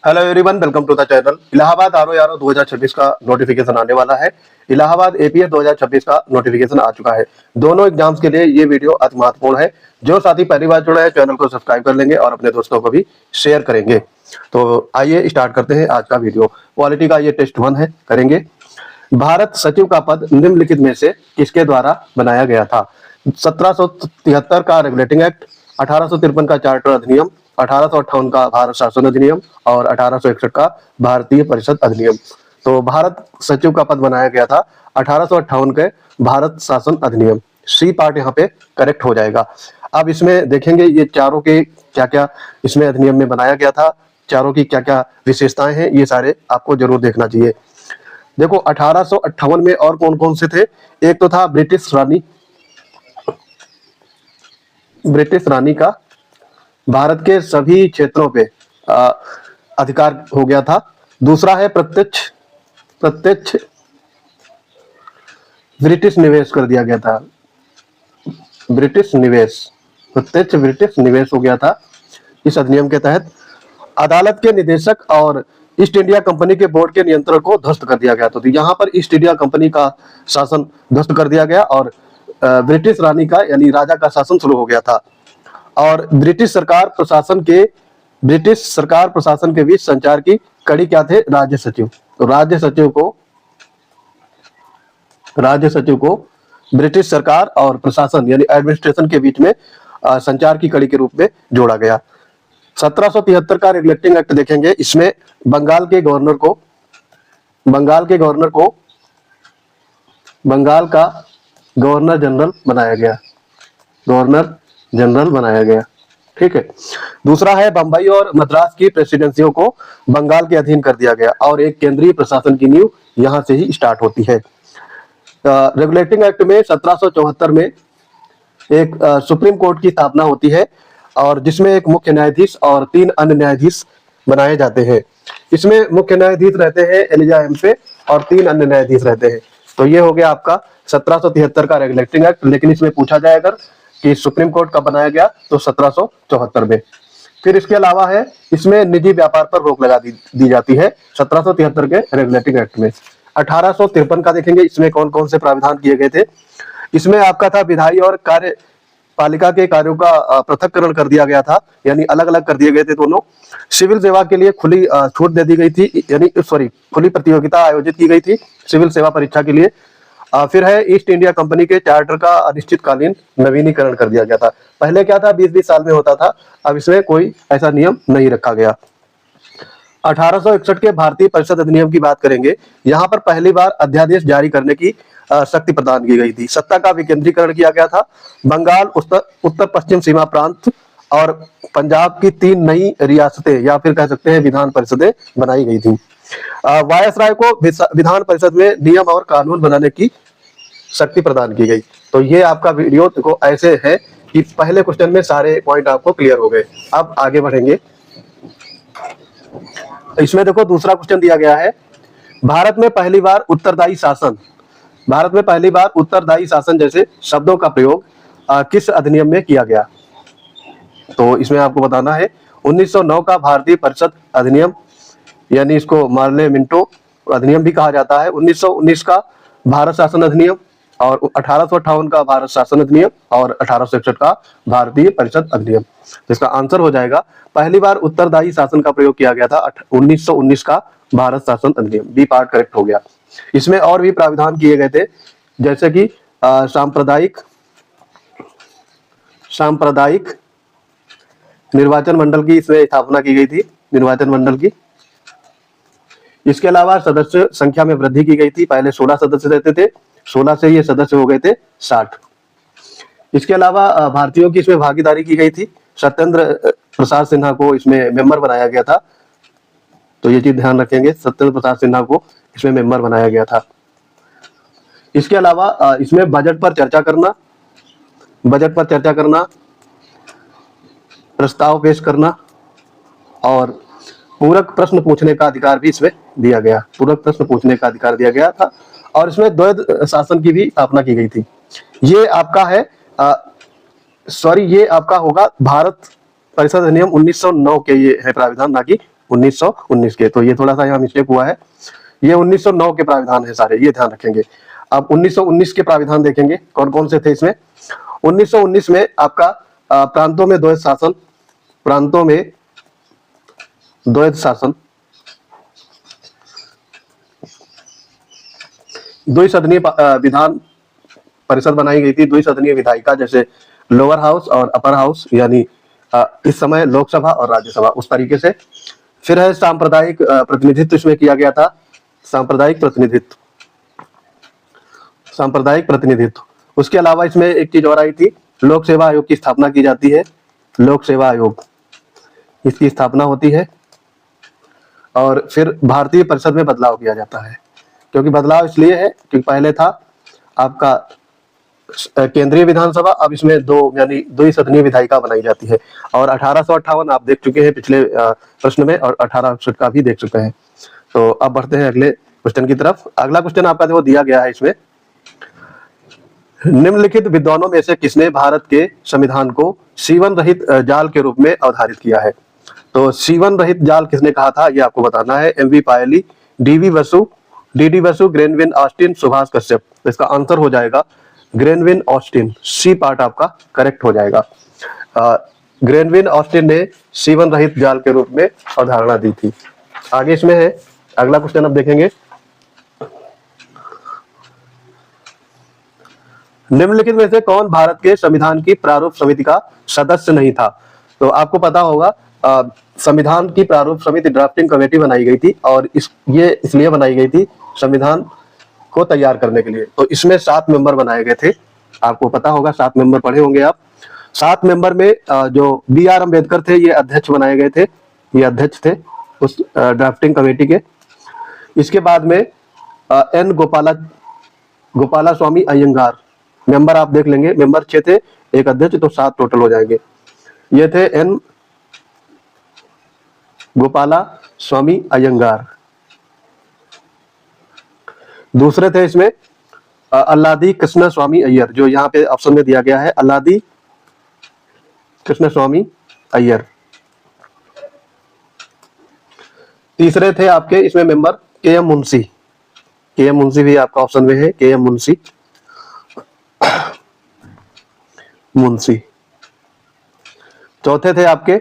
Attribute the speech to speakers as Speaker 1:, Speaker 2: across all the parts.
Speaker 1: Hello everyone, welcome to the channel. Allahabad RO 2026 का notification आने वाला है। इलाहाबाद एपीएस 2026 का नोटिफिकेशन आ चुका है। दोनों एग्जाम्स के लिए ये वीडियो अति महत्वपूर्ण है। जो साथी पहली बार जुड़ा है चैनल को सब्सक्राइब कर लेंगे और अपने दोस्तों को भी शेयर करेंगे। तो आइए स्टार्ट करते हैं आज का वीडियो। क्वालिटी का ये टेस्ट 1 है, करेंगे। भारत सचिव का पद निम्नलिखित में से किसके द्वारा बनाया गया था? 1773 का रेगुलेटिंग एक्ट, 1853 का चार्टर अधिनियम, 1858 का भारत शासन अधिनियम और 1861 का भारतीय परिषद अधिनियम। तो भारत सचिव का पद बनाया गया था 1858 के भारत शासन अधिनियम। सी पार्ट यहाँ पे करेक्ट हो जाएगा। अब इसमें देखेंगे ये चारों के क्या क्या इसमें अधिनियम में बनाया गया था, चारों की क्या क्या विशेषताएं हैं, ये सारे आपको जरूर देखना चाहिए। देखो 1858 में और कौन कौन से थे? एक तो था ब्रिटिश रानी का भारत के सभी क्षेत्रों पे अधिकार हो गया था। दूसरा है प्रत्यक्ष ब्रिटिश निवेश कर दिया गया था। प्रत्यक्ष ब्रिटिश निवेश हो गया था इस अधिनियम के तहत। अदालत के निदेशक और ईस्ट इंडिया कंपनी के बोर्ड के नियंत्रण को ध्वस्त कर दिया गया। तो यहाँ पर ईस्ट इंडिया कंपनी का शासन ध्वस्त कर दिया गया और ब्रिटिश रानी का यानी राजा का शासन शुरू हो गया था। और ब्रिटिश सरकार प्रशासन के बीच संचार की कड़ी क्या थे? राज्य सचिव। तो राज्य सचिव को ब्रिटिश सरकार और प्रशासन यानी एडमिनिस्ट्रेशन के बीच में संचार की कड़ी के रूप में जोड़ा गया। 1773 का रेगुलेटिंग एक्ट देखेंगे। इसमें बंगाल का गवर्नर जनरल बनाया गया। ठीक है। दूसरा है बंबई और मद्रास की प्रेसिडेंसियों को बंगाल के अधीन कर दिया गया और एक केंद्रीय प्रशासन की नींव यहां से ही स्टार्ट होती है। रेगुलेटिंग एक्ट में 1774 में एक सुप्रीम कोर्ट की स्थापना होती है और जिसमें एक मुख्य न्यायाधीश और 3 अन्य न्यायाधीश बनाए जाते हैं। इसमें मुख्य न्यायाधीश रहते हैं एलिजा एम्फे और 3 अन्य न्यायाधीश रहते हैं। तो ये हो गया आपका 1773 का रेगुलेटिंग एक्ट। लेकिन इसमें पूछा जाए अगर कि सुप्रीम कोर्ट कब बनाया गया तो 1774 में। फिर इसके अलावा है इसमें निजी व्यापार पर रोक लगा दी जाती है 1773 के रेगुलेटिंग एक्ट में। 1853 का देखेंगे। इसमें कौन कौन से प्रावधान किए गए थे? इसमें आपका था विधायी और कार्यपालिका के कार्यों का पृथक्करण कर दिया गया था, यानी अलग अलग कर दिए गए थे दोनों। सिविल सेवा के लिए खुली छूट दे दी गई थी, यानी खुली प्रतियोगिता आयोजित की गई थी सिविल सेवा परीक्षा के लिए। फिर है ईस्ट इंडिया कंपनी के चार्टर का अनिश्चितकालीन नवीनीकरण कर दिया गया था। पहले क्या था 20-20 साल में होता था, अब इसमें कोई ऐसा नियम नहीं रखा गया। 1861 के भारतीय परिषद अधिनियम की बात करेंगे। यहाँ पर पहली बार अध्यादेश जारी करने की शक्ति प्रदान की गई थी। सत्ता का विकेंद्रीकरण किया गया था। बंगाल, उत्तर पश्चिम सीमा प्रांत और पंजाब की 3 नई रियासतें या फिर कह सकते हैं विधान परिषदें बनाई गई थी। वायसराय को विधान परिषद में नियम और कानून बनाने की शक्ति प्रदान की गई। तो ये आपका वीडियो देखो ऐसे है कि पहले क्वेश्चन में सारे पॉइंट आपको क्लियर हो गए। अब आगे बढ़ेंगे। इसमें देखो दूसरा क्वेश्चन दिया गया है। भारत में पहली बार उत्तरदायी शासन जैसे शब्दों का प्रयोग किस अधिनियम में किया गया? तो इसमें आपको बताना है 1909 का भारतीय परिषद अधिनियम, यानी इसको मार्ले मिंटो अधिनियम भी कहा जाता है। 1919 का भारत शासन अधिनियम और 1858 का भारत शासन अधिनियम और 1861 का भारतीय परिषद अधिनियम। इसका आंसर हो जाएगा पहली बार उत्तरदायी शासन का प्रयोग किया गया था 1919 का भारत शासन अधिनियम। बी पार्ट करेक्ट हो गया। इसमें और भी प्रावधान किए गए थे, जैसे कि सांप्रदायिक निर्वाचन मंडल की इसमें स्थापना की गई थी, निर्वाचन मंडल की। इसके अलावा सदस्य संख्या में वृद्धि की गई थी। पहले 16 सदस्य रहते थे, 16 से ये सदस्य हो गए थे 60। इसके अलावा भारतीयों की इसमें भागीदारी की गई थी। सत्येंद्र प्रसाद सिन्हा को इसमें मेंबर बनाया गया था। तो ये चीज ध्यान रखेंगे, सत्येंद्र प्रसाद सिन्हा को इसमें मेंबर बनाया गया था। इसके अलावा इसमें बजट पर चर्चा करना, प्रस्ताव पेश करना और पूरक प्रश्न पूछने का अधिकार भी इसमें दिया गया। था और इसमें द्वैध शासन की भी स्थापना की गई थी। ये आपका है ये आपका होगा भारत परिषद अधिनियम 1909 के ये है प्राविधान, ना कि 1919 के। तो ये थोड़ा सा यहाँ मिस्टेक हुआ है, ये 1909 के प्राविधान है सारे, ये ध्यान रखेंगे। अब 1919 के प्राविधान देखेंगे कौन कौन से थे इसमें। 1919 में आपका प्रांतों में द्वैध शासन, प्रांतों में द्वैध शासन, द्विसदनीय विधान परिषद बनाई गई थी, द्विसदनीय विधायिका, जैसे लोअर हाउस और अपर हाउस, यानी इस समय लोकसभा और राज्यसभा, उस तरीके से। फिर है सांप्रदायिक प्रतिनिधित्व इसमें किया गया था, सांप्रदायिक प्रतिनिधित्व, सांप्रदायिक प्रतिनिधित्व। उसके अलावा इसमें एक चीज और आई थी, लोक सेवा आयोग की स्थापना की जाती है, लोक सेवा आयोग, इसकी स्थापना होती है। और फिर भारतीय परिषद में बदलाव किया जाता है, क्योंकि बदलाव इसलिए है कि पहले था आपका केंद्रीय विधानसभा, अब इसमें दो यानी द्विसदनीय विधायिका बनाई जाती है। और 1858 आप देख चुके हैं पिछले प्रश्न में, और 1868 का भी देख चुके हैं। तो अब बढ़ते हैं अगले क्वेश्चन की तरफ। अगला क्वेश्चन आपका जो दिया गया है इसमें, निम्नलिखित विद्वानों में से किसने भारत के संविधान को सीवन रहित जाल के रूप में अवधारित किया है। तो सीवन रहित जाल किसने कहा था, ये आपको बताना है। M V Pylee, D D Basu, Granville Austin, Subhash Kashyap. तो इसका आंसर हो जाएगा ग्रेनविन ऑस्टिन, सी पार्ट आपका करेक्ट हो जाएगा। ग्रेनविन ऑस्टिन ने सीवन रहित जाल के रूप में अवधारणा दी थी। आगे इसमें है अगला क्वेश्चन, अब देखेंगे, निम्नलिखित में से कौन भारत के संविधान की प्रारूप समिति का सदस्य नहीं था। तो आपको पता होगा संविधान की प्रारूप समिति ड्राफ्टिंग कमेटी बनाई गई थी, और ये इसलिए बनाई गई थी संविधान को तैयार करने के लिए। तो इसमें 7 मेंबर बनाए गए थे, आपको पता होगा, 7 मेंबर पढ़े होंगे आप। 7 मेंबर में जो बी आर अम्बेडकर थे ये अध्यक्ष बनाए गए थे, ये अध्यक्ष थे उस ड्राफ्टिंग कमेटी के। इसके बाद में एन गोपाला स्वामी अयंगार, मेंबर आप देख लेंगे, मेंबर 6 थे, एक अध्यक्ष, तो 7 टोटल हो जाएंगे। ये थे एन गोपाला स्वामी अयंगार। दूसरे थे इसमें अल्लादी कृष्ण स्वामी अय्यर, जो यहाँ पे ऑप्शन में दिया गया है, अल्लादी कृष्ण स्वामी अय्यर। तीसरे थे आपके इसमें मेंबर के एम मुंशी, के एम मुंशी भी आपका ऑप्शन में है, के एम मुंशी, मुंशी। चौथे थे आपके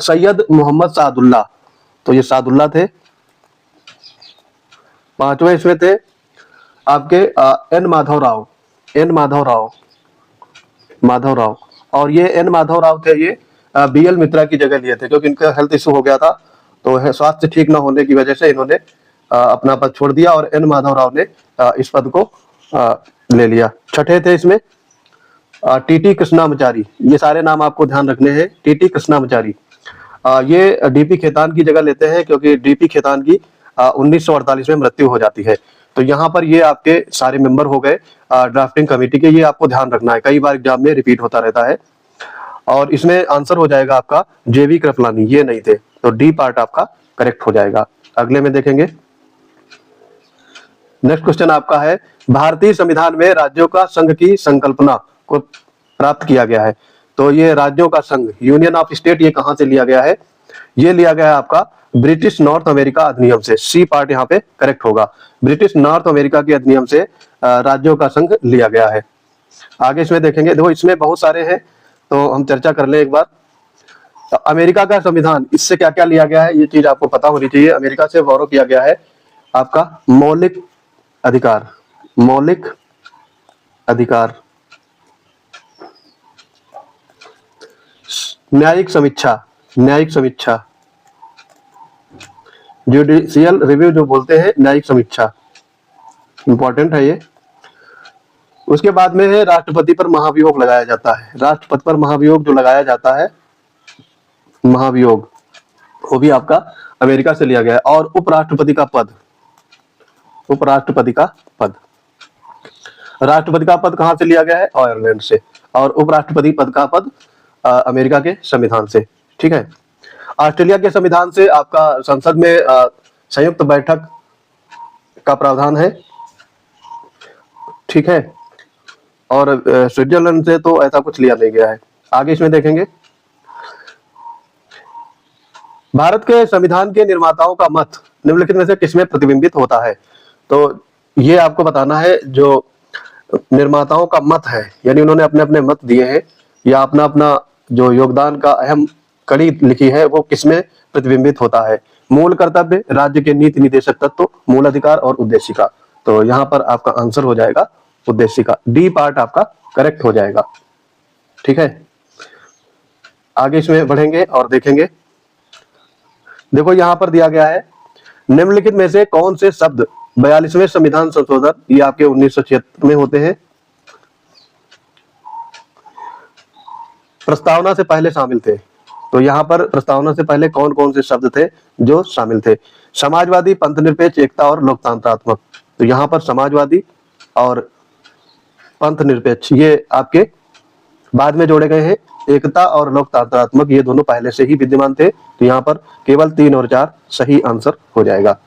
Speaker 1: सैयद मोहम्मद सादुल्ला, तो ये सादुल्ला थे। पांचवें इसमें थे आपके एन माधवराव, एन माधव राव। और ये एन माधव राव थे, ये बी एल मित्रा की जगह लिए थे, क्योंकि इनका हेल्थ इशू हो गया था, तो स्वास्थ्य ठीक ना होने की वजह से इन्होंने अपना पद छोड़ दिया, और एन माधव राव ने इस पद को ले लिया। छठे थे इसमें टीटी कृष्णामचारी, ये सारे नाम आपको ध्यान रखने हैं। टीटी कृष्णामचारी ये डीपी खेतान की जगह लेते हैं, क्योंकि डीपी खेतान की 1948 में मृत्यु हो जाती है। तो यहाँ पर ये आपके सारे मेंबर हो गए ड्राफ्टिंग कमेटी के, ये आपको ध्यान रखना है, कई बार एग्जाम में रिपीट होता रहता है। और इसमें आंसर हो जाएगा आपका जेवी कृपलानी, ये नहीं थे, तो डी पार्ट आपका करेक्ट हो जाएगा। अगले में देखेंगे, नेक्स्ट क्वेश्चन आपका है, भारतीय संविधान में राज्यों का संघ की संकल्पना को प्राप्त किया गया है। तो ये राज्यों का संघ, यूनियन ऑफ स्टेट, ये कहां से लिया गया है, ये लिया गया है आपका ब्रिटिश नॉर्थ अमेरिका अधिनियम से, सी पार्ट यहाँ पे करेक्ट होगा। ब्रिटिश नॉर्थ अमेरिका के अधिनियम से राज्यों का संघ लिया गया है। आगे इसमें देखेंगे, देखो इसमें बहुत सारे हैं, तो हम चर्चा कर लें एक बार। तो अमेरिका का संविधान, इससे क्या क्या लिया गया है, ये चीज आपको पता होनी चाहिए। अमेरिका से गौरव किया गया है आपका मौलिक अधिकार, मौलिक अधिकार, न्यायिक समीक्षा, न्यायिक समीक्षा, जुडिशियल रिव्यू जो बोलते हैं, न्यायिक समीक्षा, इंपॉर्टेंट है ये। उसके बाद में है राष्ट्रपति पर महाभियोग लगाया जाता है, राष्ट्रपति पर महाभियोग जो लगाया जाता है, महाभियोग, वो भी आपका अमेरिका से लिया गया है। और उपराष्ट्रपति का पद, उपराष्ट्रपति का पद, राष्ट्रपति का पद कहां से लिया गया है, आयरलैंड से, और उपराष्ट्रपति पद का पद अमेरिका के संविधान से। ठीक है। ऑस्ट्रेलिया के संविधान से आपका संसद में संयुक्त बैठक का प्रावधान है। ठीक है। और स्विट्जरलैंड से तो ऐसा कुछ लिया नहीं गया है। आगे इसमें देखेंगे, भारत के संविधान के निर्माताओं का मत निम्नलिखित में से किसमें प्रतिबिंबित होता है? तो ये आपको बताना है, जो निर्माताओं का मत है, यानी उन्होंने अपने अपने मत दिए हैं या अपना अपना जो योगदान का अहम कड़ी लिखी है, वो किसमें प्रतिबिंबित होता है? मूल कर्तव्य, राज्य के नीति निदेशक तत्व, मूल अधिकार और उद्देशिका। तो यहाँ पर आपका आंसर हो जाएगा उद्देशिका। डी पार्ट आपका करेक्ट हो जाएगा। ठीक है, आगे इसमें बढ़ेंगे और देखेंगे। देखो यहाँ पर दिया गया है, निम्नलिखित में से कौन से शब्द 42वें संविधान संशोधन, ये आपके 1976 में होते हैं, प्रस्तावना से पहले शामिल थे? तो यहाँ पर प्रस्तावना से पहले कौन कौन से शब्द थे जो शामिल थे? समाजवादी, पंथ निरपेक्ष, एकता और लोकतंत्रात्मक। तो यहाँ पर समाजवादी और पंथ निरपेक्ष ये आपके बाद में जोड़े गए हैं। एकता और लोकतंत्रात्मक ये दोनों पहले से ही विद्यमान थे। तो यहाँ पर केवल 3 और 4 सही आंसर हो जाएगा।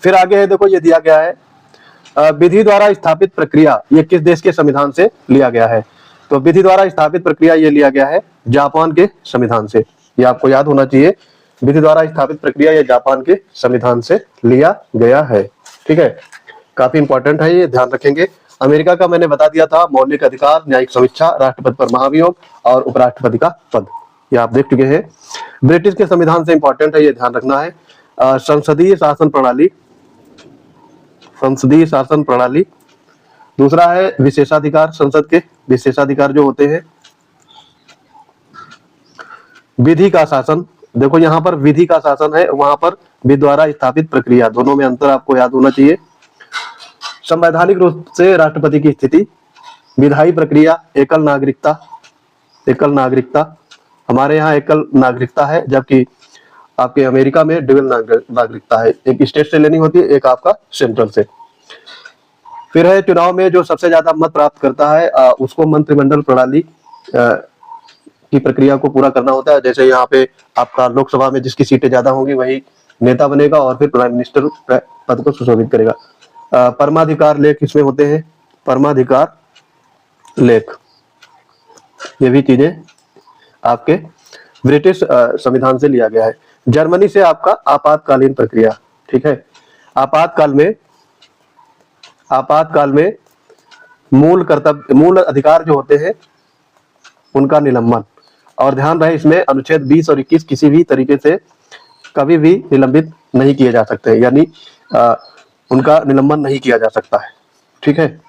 Speaker 1: फिर आगे है, देखो ये दिया गया है, विधि द्वारा स्थापित प्रक्रिया ये किस देश के संविधान से लिया गया है? तो विधि द्वारा स्थापित प्रक्रिया ये लिया गया है जापान के संविधान से। ये आपको याद होना चाहिए, विधि द्वारा स्थापित प्रक्रिया ये जापान के संविधान से लिया गया है। ठीक है, काफी इंपॉर्टेंट है, ये ध्यान रखेंगे। अमेरिका का मैंने बता दिया था, मौलिक अधिकार, न्यायिक समीक्षा, राष्ट्रपति पर महाभियोग और उपराष्ट्रपति का पद, ये आप देख चुके हैं। ब्रिटिश के संविधान से इंपॉर्टेंट है, ये ध्यान रखना है। संसदीय शासन प्रणाली, संसदीय शासन प्रणाली। दूसरा है विशेषाधिकार, संसद के विशेषाधिकार जो होते हैं। विधि का शासन, देखो यहाँ पर विधि का शासन है, वहां पर विधि द्वारा स्थापित प्रक्रिया, दोनों में अंतर आपको याद होना चाहिए। संवैधानिक रूप से राष्ट्रपति की स्थिति, विधायी प्रक्रिया, एकल नागरिकता, एकल नागरिकता। हमारे यहाँ एकल नागरिकता है, जबकि आपके अमेरिका में डबल नागरिकता है, एक स्टेट से लेनी होती है, एक आपका सेंट्रल से। फिर है चुनाव में जो सबसे ज्यादा मत प्राप्त करता है उसको मंत्रिमंडल प्रणाली की प्रक्रिया को पूरा करना होता है। जैसे यहाँ पे आपका लोकसभा में जिसकी सीटें ज्यादा होंगी वही नेता बनेगा और फिर प्राइम मिनिस्टर पद को सुशोभित करेगा। परमाधिकार लेख इसमें होते हैं, परमाधिकार लेख, ये भी चीजें आपके ब्रिटिश संविधान से लिया गया है। जर्मनी से आपका आपातकालीन प्रक्रिया। ठीक है, आपातकाल में मूल कर्तव्य, मूल अधिकार जो होते हैं उनका निलंबन। और ध्यान रहे इसमें अनुच्छेद 20 और 21 किसी भी तरीके से कभी भी निलंबित नहीं किए जा सकते, यानी उनका निलंबन नहीं किया जा सकता है। ठीक है,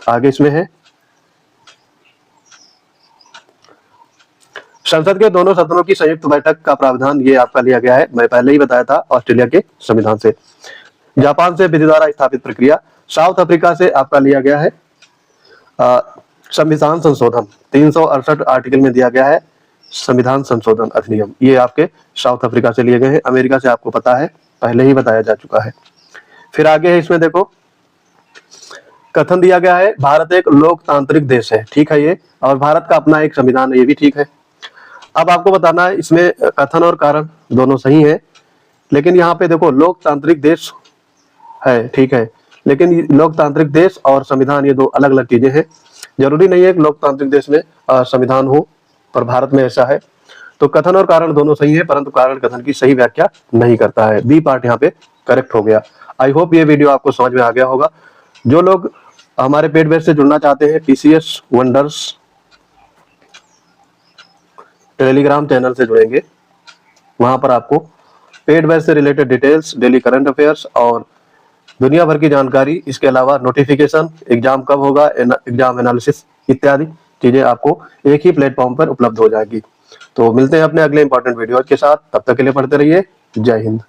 Speaker 1: आगे इसमें है, संसद के दोनों सदनों की संयुक्त बैठक का प्रावधान ये आपका लिया गया है, मैं पहले ही बताया था, ऑस्ट्रेलिया के संविधान से। जापान से विधि द्वारा स्थापित प्रक्रिया, साउथ अफ्रीका से आपका लिया गया है संविधान संशोधन, 368 आर्टिकल में दिया गया है संविधान संशोधन अधिनियम, ये आपके साउथ अफ्रीका से लिए गए हैं। अमेरिका से आपको पता है, पहले ही बताया जा चुका है। फिर आगे है, इसमें देखो कथन दिया गया है, भारत एक लोकतांत्रिक देश है। ठीक है ये, और भारत का अपना एक संविधान है, ये भी ठीक है। अब आपको बताना है इसमें कथन और कारण दोनों सही है, लेकिन यहाँ पे देखो लोकतांत्रिक देश है, ठीक है, लेकिन लोकतांत्रिक देश और संविधान ये दो अलग अलग चीजें हैं। जरूरी नहीं है कि लोकतांत्रिक देश में संविधान हो, पर भारत में ऐसा है। तो कथन और कारण दोनों सही है, परंतु कारण कथन की सही व्याख्या नहीं करता है। बी पार्ट यहाँ पे करेक्ट हो गया। आई होप ये वीडियो आपको समझ में आ गया होगा। जो लोग हमारे पेड बैच से जुड़ना चाहते हैं, पीसीएस वंडर्स टेलीग्राम चैनल से जुड़ेंगे, वहां पर आपको पेड बैच से related details, daily current affairs और दुनिया भर की जानकारी, इसके अलावा नोटिफिकेशन, एग्जाम कब होगा, एग्जाम एनालिसिस इत्यादि चीजें आपको एक ही प्लेटफॉर्म पर उपलब्ध हो जाएगी। तो मिलते हैं अपने अगले इंपॉर्टेंट वीडियो के साथ, तब तक के लिए पढ़ते रहिए। जय हिंद।